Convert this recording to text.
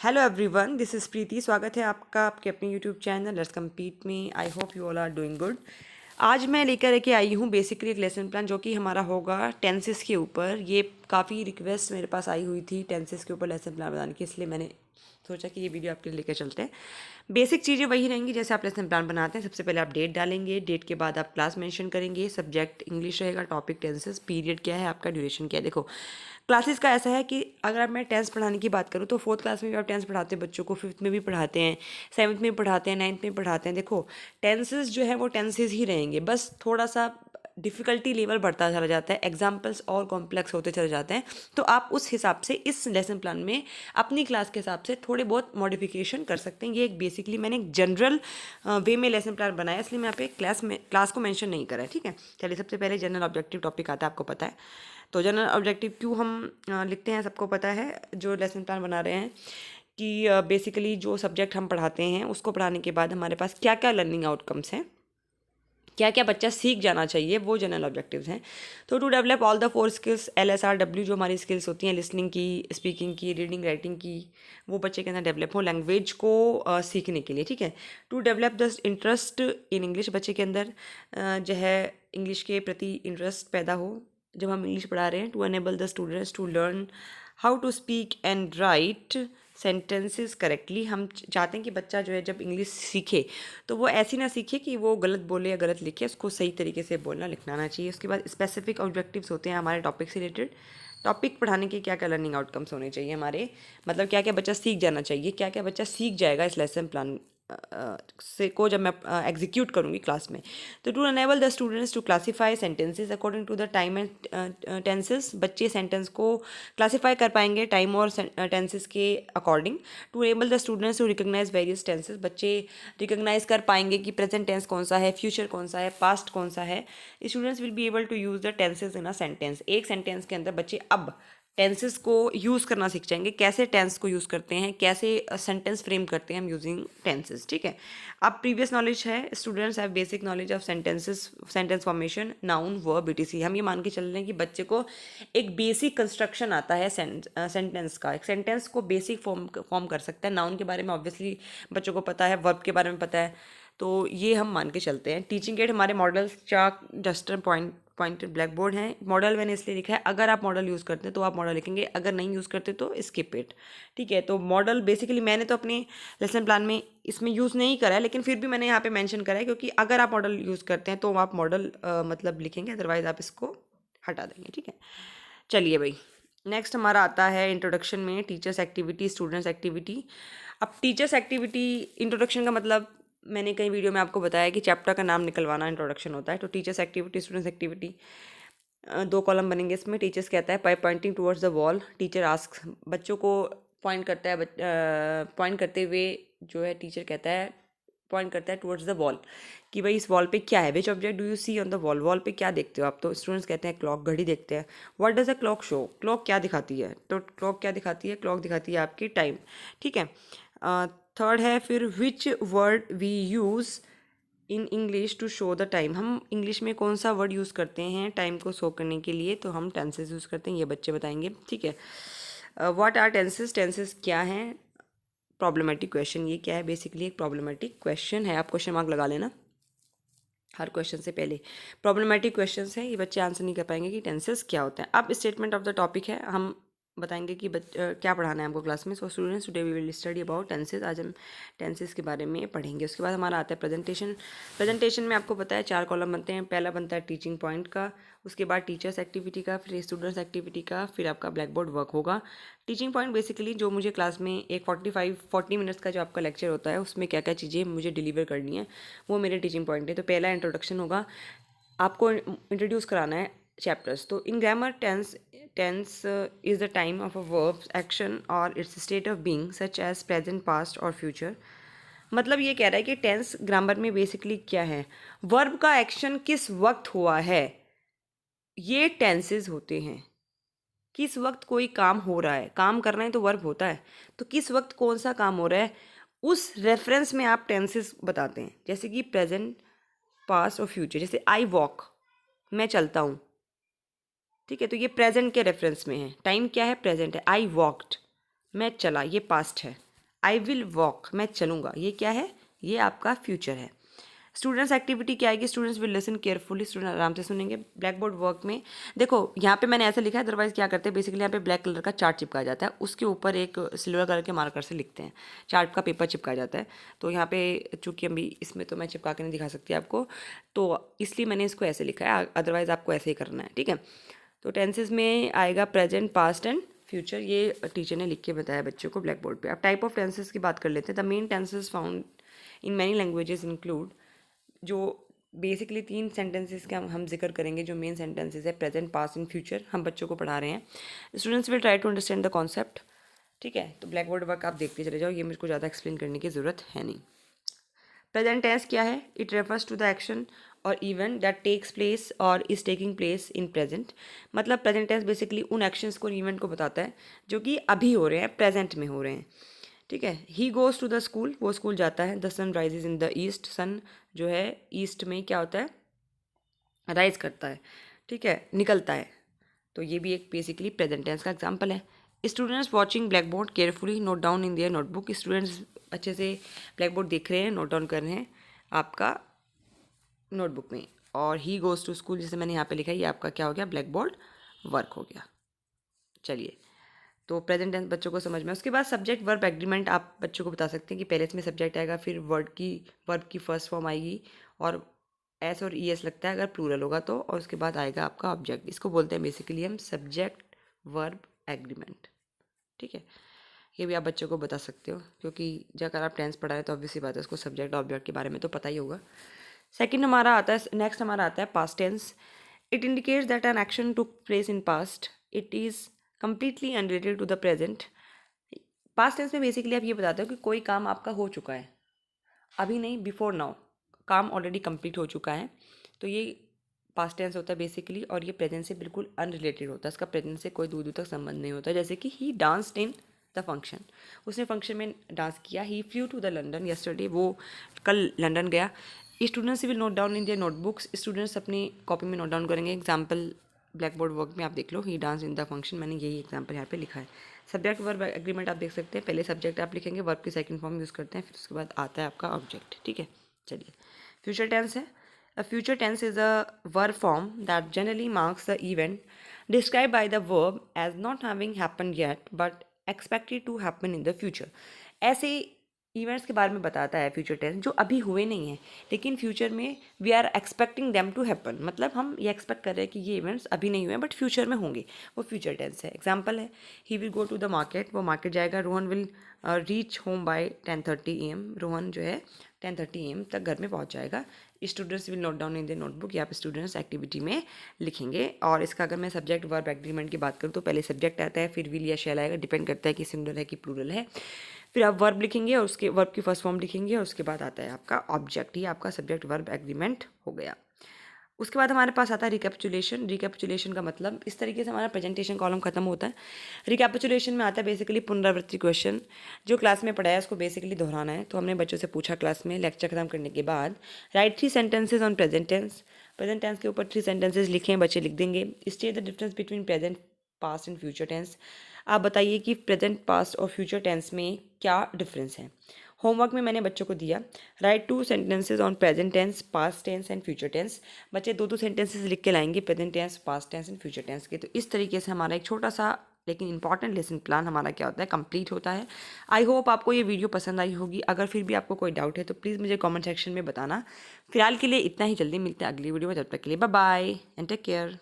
Hello everyone, this is प्रीति। स्वागत है आपका आपके अपने यूट्यूब चैनल लेट्स कम्पीट में। I hope you all are doing good. आज मैं लेकर के आई हूँ बेसिकली एक लेसन प्लान जो कि हमारा होगा टेंसेस के ऊपर। ये काफ़ी रिक्वेस्ट मेरे पास आई हुई थी टेंसेस के ऊपर लेसन प्लान बनाने की, इसलिए मैंने सोचा कि ये वीडियो आपके लिए लेकर चलते हैं। बेसिक चीज़ें वही रहेंगी जैसे आप लेसन प्लान बनाते हैं। सबसे पहले आप डेट डालेंगे, डेट के बाद आप क्लास मेंशन करेंगे, सब्जेक्ट इंग्लिश रहेगा, टॉपिक टेंसेस, पीरियड क्या है आपका, ड्यूरेशन क्या है। देखो क्लासेस का ऐसा है कि अगर मैं टेंस पढ़ाने की बात करूँ तो फोर्थ क्लास में भी आप टेंस पढ़ाते हैं बच्चों को, फिफ्थ में भी पढ़ाते हैं, सेवन्थ में पढ़ाते हैं, नाइन्थ में पढ़ाते हैं। देखो टेंसेस जो है वो टेंसेस ही रहेंगे, बस थोड़ा सा डिफ़िकल्टी लेवल बढ़ता चला जाता है, एग्जाम्पल्स और कॉम्प्लेक्स होते चले जाते हैं। तो आप उस हिसाब से इस लेसन प्लान में अपनी क्लास के हिसाब से थोड़े बहुत मॉडिफिकेशन कर सकते हैं। ये एक बेसिकली मैंने एक जनरल वे में लेसन प्लान बनाया, इसलिए मैं यहाँ पे क्लास को मेंशन नहीं करा है। ठीक है, चलिए सबसे पहले जनरल ऑब्जेक्टिव टॉपिक आता है, आपको पता है। तो जनरल ऑब्जेक्टिव क्यों हम लिखते हैं सबको पता है, जो लेसन प्लान बना रहे हैं, कि बेसिकली जो सब्जेक्ट हम पढ़ाते हैं उसको पढ़ाने के बाद हमारे पास क्या क्या लर्निंग आउटकम्स हैं, क्या क्या बच्चा सीख जाना चाहिए, वो जनरल ऑब्जेक्टिव्स हैं। तो to develop all the 4 skills LSRW, जो हमारी स्किल्स होती हैं लिसनिंग की, स्पीकिंग की, रीडिंग राइटिंग की, वो बच्चे के अंदर डेवलप हो लैंग्वेज को सीखने के लिए। ठीक है, to develop the interest in English, बच्चे के अंदर जो है इंग्लिश के प्रति इंटरेस्ट पैदा हो जब हम इंग्लिश पढ़ा रहे हैं। To enable the students to learn how to speak and write sentences correctly. हम चाहते हैं कि बच्चा जो है जब इंग्लिश सीखे तो वो ऐसी ना सीखे कि वो गलत बोले या गलत लिखे, उसको सही तरीके से बोलना लिखना आना चाहिए। उसके बाद स्पेसिफिक ऑब्जेक्टिव्स होते हैं हमारे टॉपिक से रिलेटेड। टॉपिक पढ़ाने के क्या क्या लर्निंग आउटकम्स होने चाहिए हमारे, मतलब क्या क्या बच्चा सीख जाना चाहिए, क्या क्या बच्चा सीख जाएगा इस लेसन प्लान से को जब मैं एग्जीक्यूट करूँगी क्लास में। तो to enable the students to classify sentences according to the time and tenses, बच्चे सेंटेंस को क्लासीफाई कर पाएंगे टाइम और टेंसेस के according. To enable the students to recognise various tenses, बच्चे रिकॉग्नाइज कर पाएंगे कि प्रेजेंट टेंस कौन सा है, फ्यूचर कौन सा है, पास्ट कौन सा है। Students will be able to use the tenses in a sentence, एक सेंटेंस के अंदर बच्चे अब टेंसेस को यूज़ करना सीख जाएंगे, कैसे टेंस को यूज़ करते हैं, कैसे सेंटेंस फ्रेम करते हैं हम यूजिंग टेंसेस। ठीक है, अब प्रीवियस नॉलेज है, students have basic knowledge of sentences, sentence formation, noun, verb, BTC। हम ये मान के चल रहे हैं कि बच्चे को एक बेसिक कंस्ट्रक्शन आता है सेंटेंस का, एक सेंटेंस को बेसिक फॉर्म कर सकता है। नाउन के बारे में ऑब्वियसली बच्चों को पता है, वर्ब के बारे में पता है, तो ये हम मान के चलते हैं। टीचिंग एड हमारे मॉडल, चाक, डस्टर, पॉइंटेड ब्लैक बोर्ड है। मॉडल मैंने इसलिए लिखा है, अगर आप मॉडल यूज़ करते हैं तो आप मॉडल लिखेंगे, अगर नहीं यूज़ करते तो स्किप इट। ठीक है, तो मॉडल बेसिकली मैंने तो अपने लेसन प्लान में इसमें यूज़ नहीं करा है, लेकिन फिर भी मैंने यहाँ पे मेंशन करा है क्योंकि अगर आप मॉडल यूज़ करते हैं तो आप मॉडल मतलब लिखेंगे, अदरवाइज आप इसको हटा देंगे। ठीक है, चलिए भाई, नेक्स्ट हमारा आता है इंट्रोडक्शन में टीचर्स एक्टिविटी, स्टूडेंट्स एक्टिविटी। अब टीचर्स एक्टिविटी, इंट्रोडक्शन का मतलब मैंने कई वीडियो में आपको बताया कि चैप्टर का नाम निकलवाना इंट्रोडक्शन होता है। तो teachers activity, students activity, 2 column बनेंगे इसमें। टीचर्स कहता है by pointing towards the wall, teacher ask, बच्चों को पॉइंट करता है, पॉइंट करते हुए जो है टीचर कहता है, पॉइंट करता है टुवर्ड्स द वॉल कि भाई इस वॉल पे क्या है, which object do you see on the wall, wall पे क्या देखते हो आप। तो स्टूडेंट्स कहते हैं क्लॉक, घड़ी देखते हैं। What does a clock show, clock क्या दिखाती है, तो क्लॉक क्या दिखाती है, क्लॉक दिखाती है आपकी टाइम। ठीक है, थर्ड है फिर which word we use in English to show the time, हम इंग्लिश में कौन सा वर्ड यूज़ करते हैं टाइम को शो करने के लिए, तो हम टेंसेस यूज़ करते हैं, ये बच्चे बताएंगे। ठीक है, व्हाट आर टेंसेस, टेंसेस क्या हैं। प्रॉब्लमेटिक क्वेश्चन, ये क्या है, बेसिकली एक प्रॉब्लमेटिक क्वेश्चन है, आप क्वेश्चन मार्क लगा लेना हर क्वेश्चन से पहले। प्रॉब्लमेटिक क्वेश्चंस हैं, ये बच्चे आंसर नहीं कर पाएंगे कि टेंसेस क्या होता है। अब स्टेटमेंट ऑफ द टॉपिक है, हम बताएंगे कि क्या पढ़ाना है हमको क्लास में। So students today we will study about tenses, आज हम टेंसेस के बारे में पढ़ेंगे। उसके बाद हमारा आता है प्रेजेंटेशन। प्रेजेंटेशन में आपको पता है 4 कॉलम बनते हैं, पहला बनता है टीचिंग पॉइंट का, उसके बाद टीचर्स एक्टिविटी का, फिर स्टूडेंट्स एक्टिविटी का, फिर आपका ब्लैक बोर्ड वर्क होगा। टीचिंग पॉइंट बेसिकली जो मुझे क्लास में एक 40 मिनट्स का जो आपका लेक्चर होता है उसमें क्या क्या चीज़ें मुझे डिलीवर करनी है, वो मेरे टीचिंग पॉइंट है। तो पहला इंट्रोडक्शन होगा, आपको इंट्रोड्यूस कराना है चैप्टर्स। तो इन grammar tense, tense is the time of a verb action और its state of being such as present, past और फ्यूचर। मतलब ये कह रहा है कि टेंस ग्रामर में बेसिकली क्या है, वर्ब का एक्शन किस वक्त हुआ है, ये टेंसेस होते हैं। किस वक्त कोई काम हो रहा है, काम करना है तो वर्ब होता है, तो किस वक्त कौन सा काम हो रहा है उस रेफरेंस में आप टेंसेस बताते हैं। जैसे कि प्रेजेंट, पास्ट और फ्यूचर, जैसे आई वॉक, मैं चलता हूँ। ठीक है, तो ये प्रेजेंट के रेफरेंस में है, टाइम क्या है, प्रेजेंट है। आई वॉकड, मैं चला, ये पास्ट है। आई विल वॉक, मैं चलूँगा, ये क्या है, ये आपका फ्यूचर है। स्टूडेंट्स एक्टिविटी क्या आएगी, students will listen carefully, student आराम से सुनेंगे। ब्लैक बोर्ड वर्क में देखो यहाँ पे मैंने ऐसा लिखा है, अदरवाइज क्या करते हैं बेसिकली यहाँ पे ब्लैक कलर का चार्ट चिपकाया जाता है, उसके ऊपर एक सिल्वर कलर के मार्कर से लिखते हैं, चार्ट का पेपर चिपकाया जाता है। तो यहाँ पे चूँकि अभी इसमें तो मैं चिपका के नहीं दिखा सकती आपको, तो इसलिए मैंने इसको ऐसे लिखा है, अदरवाइज़ आपको ऐसे ही करना है, ठीक है। तो टेंसेज में आएगा प्रेजेंट, पास्ट एंड फ्यूचर, ये टीचर ने लिख के बताया बच्चों को ब्लैक बोर्ड पे। अब टाइप ऑफ टेंसेज की बात कर लेते हैं। The main tenses found in many languages include, जो बेसिकली 3 सेंटेंसेस का हम जिक्र करेंगे, जो मेन सेंटेंसेस है प्रेजेंट, पास्ट एंड फ्यूचर, हम बच्चों को पढ़ा रहे हैं। Students will try to understand the concept, ठीक है। तो ब्लैक बोर्ड वर्क आप देखते चले जाओ, ये मुझको ज़्यादा एक्सप्लेन करने की ज़रूरत है नहीं। प्रेजेंट टेंस क्या है, it refers to the action और इवेंट दैट टेक्स प्लेस और is taking place in present. मतलब प्रेजेंट टेंस बेसिकली उन एक्शंस को, इवेंट को बताता है जो कि अभी हो रहे हैं, प्रेजेंट में हो रहे हैं, ठीक है। He goes to the school, वो स्कूल जाता है। The sun rises in the east, sun जो है ईस्ट में क्या होता है, राइज करता है, ठीक है, निकलता है। तो ये भी एक बेसिकली प्रेजेंट टेंस का एग्जांपल है। Students watching black board carefully note down in there notebook, students अच्छे से ब्लैक बोर्ड देख रहे हैं, नोट डाउन कर रहे हैं आपका नोटबुक में। और ही गोज़ टू स्कूल, जैसे मैंने यहाँ पे लिखा है, ये आपका क्या हो गया, ब्लैक बोर्ड वर्क हो गया। चलिए, तो प्रेजेंट टेंस बच्चों को समझ में। उसके बाद सब्जेक्ट वर्ब एग्रीमेंट आप बच्चों को बता सकते हैं कि पहले इसमें सब्जेक्ट आएगा, फिर वर्ब की फर्स्ट फॉर्म आएगी, और एस और ई एस लगता है अगर प्लूरल होगा तो, और उसके बाद आएगा आपका ऑब्जेक्ट। इसको बोलते हैं बेसिकली हम सब्जेक्ट वर्ब एग्रीमेंट, ठीक है। ये भी आप बच्चों को बता सकते हो, क्योंकि जब अगर आप टेंस पढ़ा रहे हैं तो ऑब्वियसली बात है उसको सब्जेक्ट ऑब्जेक्ट के बारे में तो पता ही होगा। सेकंड हमारा आता है, नेक्स्ट हमारा आता है past tense. It indicates that an action took place in past, it is completely unrelated to the present. Past tense में बेसिकली आप ये बताते हो कि कोई काम आपका हो चुका है, अभी नहीं, बिफोर नाउ, काम ऑलरेडी कंप्लीट हो चुका है, तो ये पास्ट टेंस होता है बेसिकली। और ये प्रेजेंट से बिल्कुल अनरिलेटेड होता है, इसका प्रेजेंट से कोई दूर दूर तक संबंध नहीं होता। जैसे कि he danced in the function, उसने फंक्शन में डांस किया। He flew to the London yesterday, वो कल लंदन गया। Students will note down in their notebooks, students अपनी कॉपी में नोट डाउन करेंगे। एग्जाम्पल ब्लैक बोर्ड वर्क में आप देख लो, he dance in the function, मैंने यही एग्जाम्पल यहाँ पे लिखा है। सब्जेक्ट वर्ब एग्रीमेंट आप देख सकते हैं, पहले सब्जेक्ट आप लिखेंगे, वर्ब की सेकंड फॉर्म यूज़ करते हैं, फिर उसके बाद आता है आपका ऑब्जेक्ट, ठीक है। चलिए, फ्यूचर टेंस है। A future tense is a verb form that generally marks the event describe by the verb as not having happen yet but expected to happen in the future. ऐसे events के बारे में बताता है future tense जो अभी हुए नहीं हैं, लेकिन फ्यूचर में we are expecting them to happen, मतलब हम ये एक्सपेक्ट कर रहे हैं कि ये इवेंट्स अभी नहीं हुए हैं बट फ्यूचर में होंगे, वो फ्यूचर टेंस है। एग्जाम्पल है, he will go to the market, वो मार्केट जाएगा। Rohan will reach home by 10:30 AM, Rohan जो है 10:30 AM तक घर में पहुंच जाएगा। Students will note down in the notebook, यहाँ पे स्टूडेंट्स एक्टिविटी में लिखेंगे। और इसका अगर मैं सब्जेक्ट वर्ब एग्रीमेंट की बात करूँ तो पहले सब्जेक्ट आता है, फिर विल या शैल आएगा, डिपेंड करता है कि सिंगुलर है कि प्लूरल है। फिर आप वर्ब लिखेंगे और उसके वर्ब की फर्स्ट फॉर्म लिखेंगे, और उसके बाद आता है आपका ऑब्जेक्ट, ही आपका सब्जेक्ट वर्ब एग्रीमेंट हो गया। उसके बाद हमारे पास आता है रिकैपिचुलेशन। रिकैपिचुलेशन का मतलब, इस तरीके से हमारा प्रेजेंटेशन कॉलम खत्म होता है। रिकैपिचुलेशन में आता है बेसिकली पुनरावृत्ति क्वेश्चन, जो क्लास में पढ़ाया उसको बेसिकली दोहराना है। तो हमने बच्चों से पूछा क्लास में, लेक्चर खत्म करने के बाद, write 3 sentences on present tense. Present tense के ऊपर 3 सेंटेंसेज लिखें, बच्चे लिख देंगे। State the difference between present, past and future tense. आप बताइए कि प्रेजेंट, पास्ट और फ्यूचर टेंस में क्या डिफरेंस है। होमवर्क में मैंने बच्चों को दिया, write 2 sentences on present tense, past tense and future tense. बच्चे 2-2 सेंटेंसेज लिख के लाएंगे present tense, past tense and future tense के। तो इस तरीके से हमारा एक छोटा सा लेकिन इंपॉर्टेंट लेसन प्लान हमारा क्या होता है, कंप्लीट होता है। आई होप आपको ये वीडियो पसंद आई होगी। अगर फिर भी आपको कोई डाउट है तो प्लीज़ मुझे कमेंट सेक्शन में बताना। फिलहाल के लिए इतना ही, जल्दी मिलते हैं अगली वीडियो में, तब तक के लिए bye bye and take care.